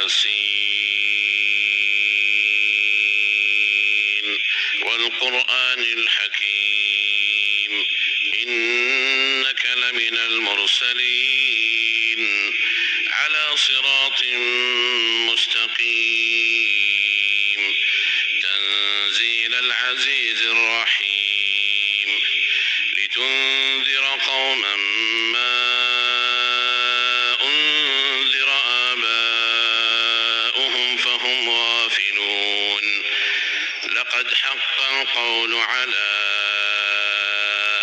ياسين والقرآن الحكيم إنك لمن المرسلين على صراط مستقيم تنزيل العزيز الرحيم لتنذر قوما ما أنذر آباؤهم فهم غافلون لقد حق القول على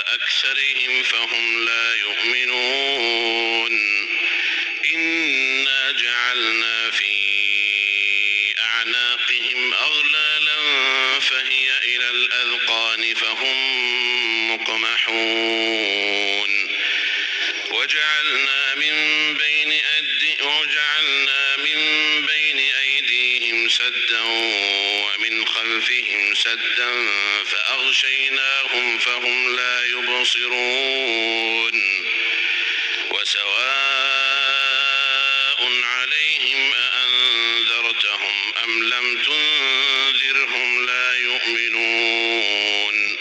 أكثرهم فهم لا يؤمنون إنا جعلنا في أعناقهم أغلالا فهي إلى الأذقان فهم مقمحون وجعلنا من بين أيديهم سدا ومن خلفهم سدا فأغشيناهم فهم لا يبصرون وسواء عليهم أأنذرتهم أم لم تنذرهم لا يؤمنون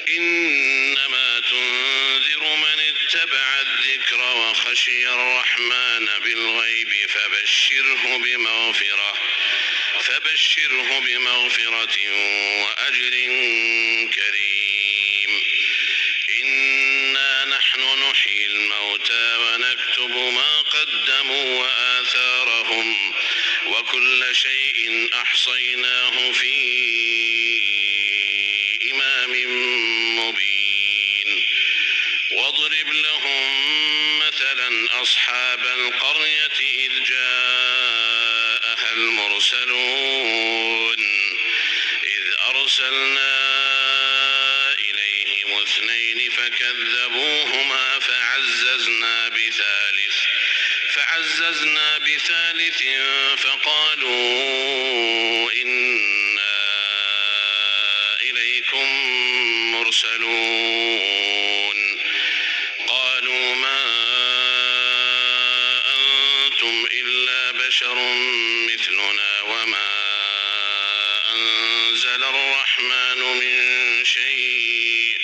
إنما تنذر من اتبع الذكر وخشي الرحمن بالغيب فبشره بمغفرة وأجر كريم إنا نحن نحيي الموتى ونكتب ما قدموا وآثارهم وكل شيء أحصيناه في إمام مبين واضرب لهم مثلا أصحاب القرية إذ جاءها المرسلون إذ أرسلنا إليهم اثنين فكذبوهما فعززنا بثالث فقالوا إنا إليكم مرسلون قالوا ما أنتم إلا بشر مثلنا وما أنزل الرحمن من شيء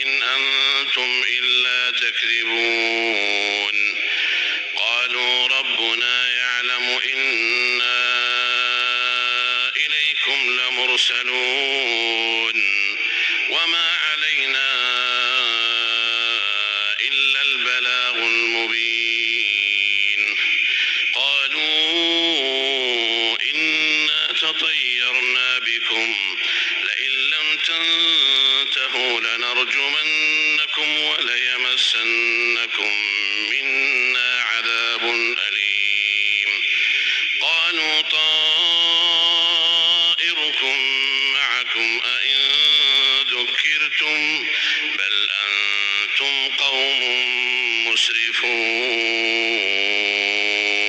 إن أنتم إلا تكذبون قالوا ربنا يعلم إنا إليكم لمرسلون وما علينا إلا البلاغ المبين قالوا إنا تطيرنا بكم لئن لم تنتهوا لنرجمنكم وليمسنكم منا عذاب أليم قالوا طائركم معكم أئن ذكرتم بل أنتم قوم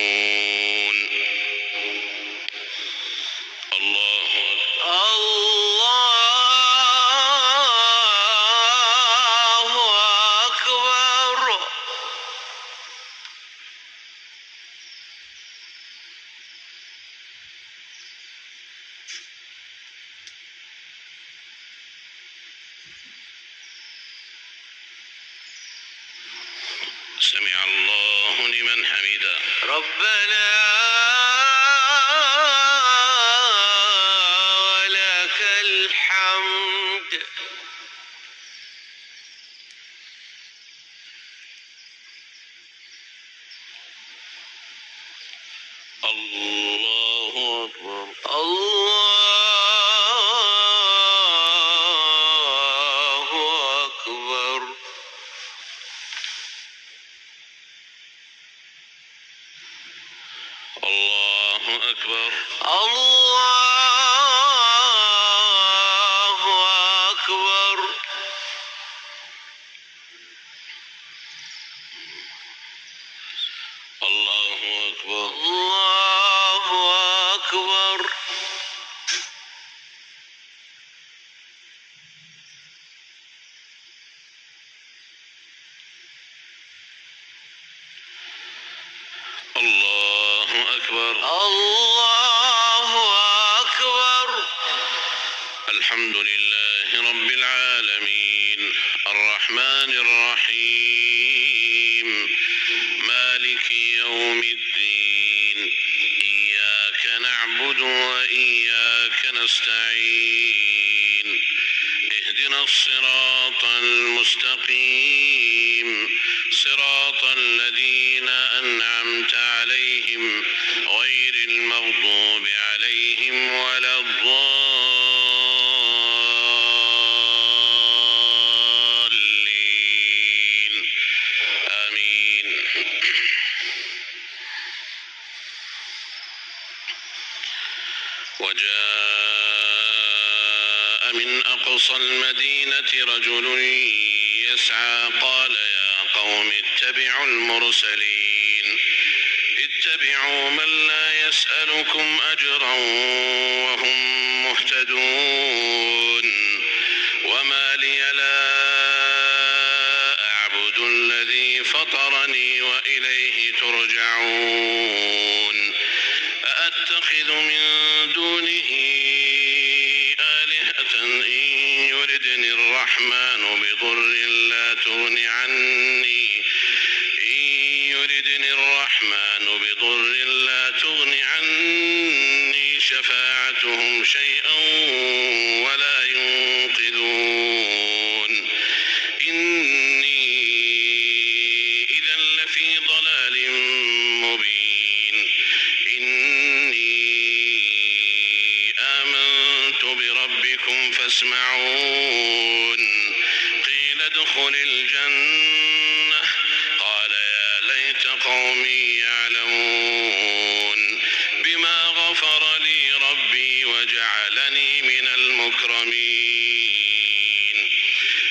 مسرفون الله أكبر سمع الله لمن حمده ربنا ولك الحمد الله أكبر الله أكبر الله أكبر الله أكبر الله أكبر الله أكبر أكبر. الله أكبر. الحمد لله رب العالمين الرحمن الرحيم مالك يوم الدين إياك نعبد وإياك نستعين اهدنا الصراط المستقيم صراط الذين أنعمت عليهم غير المغضوب عليهم ولا الضالين آمين. وجاء من أقصى المدينة رجل يسعى قال يا قوم اتبعوا المرسلين اتبعوا من لا يسألكم أجرا وهم مهتدون وما لي لا أعبد الذي فطرني وإليه ترجعون أأتخذ من دونه آلهة إن يردني الرحمن بضر لا تغن عني شفاعتهم شيئا ولا ينقذون إني إذا لفي ضلال مبين إني آمنت بربكم فاسمعون قيل ادخل الجنة قال يا ليت قومي يعلمون بما غفر لي ربي وجعلني من المكرمين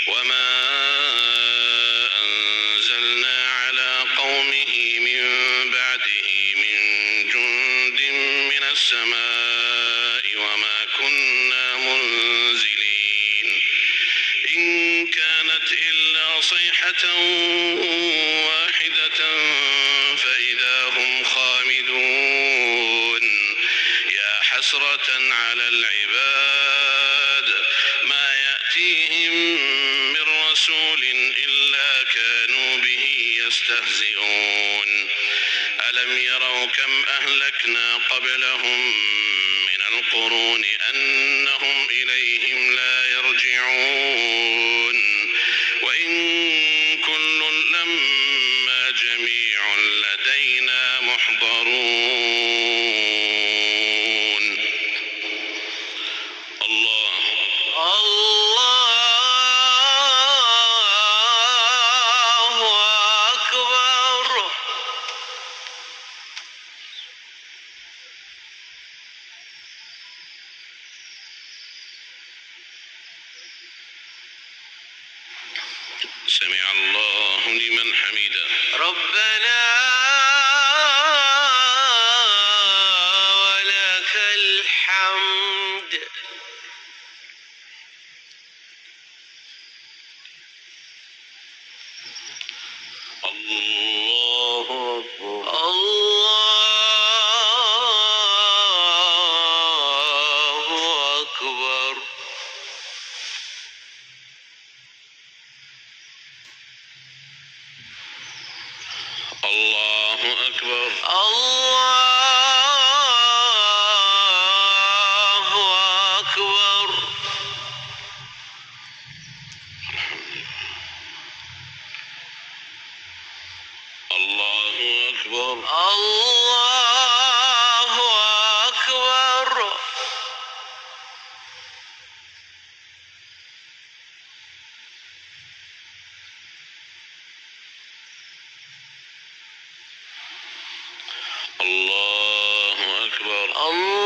وما أنزلنا على قومه من بعده من جند من السماء وما كنا منزلين إن كانت إلا صيحة واحدة فإذا هم خامدون يا حسرة على العباد ما يأتيهم من رسول إلا كانوا به يستهزئون ألم يروا كم أهلكنا قبلهم من القرون أنهم إليهم لا يرجعون وإن كل لما جميع لدينا محضرون. الله أكبر. سمع الله لمن حمده. ربنا ولك الحمد. الله أكبر. الله أكبر. الله أكبر. الله أكبر. الله أكبر. الله أكبر. الله أكبر. الله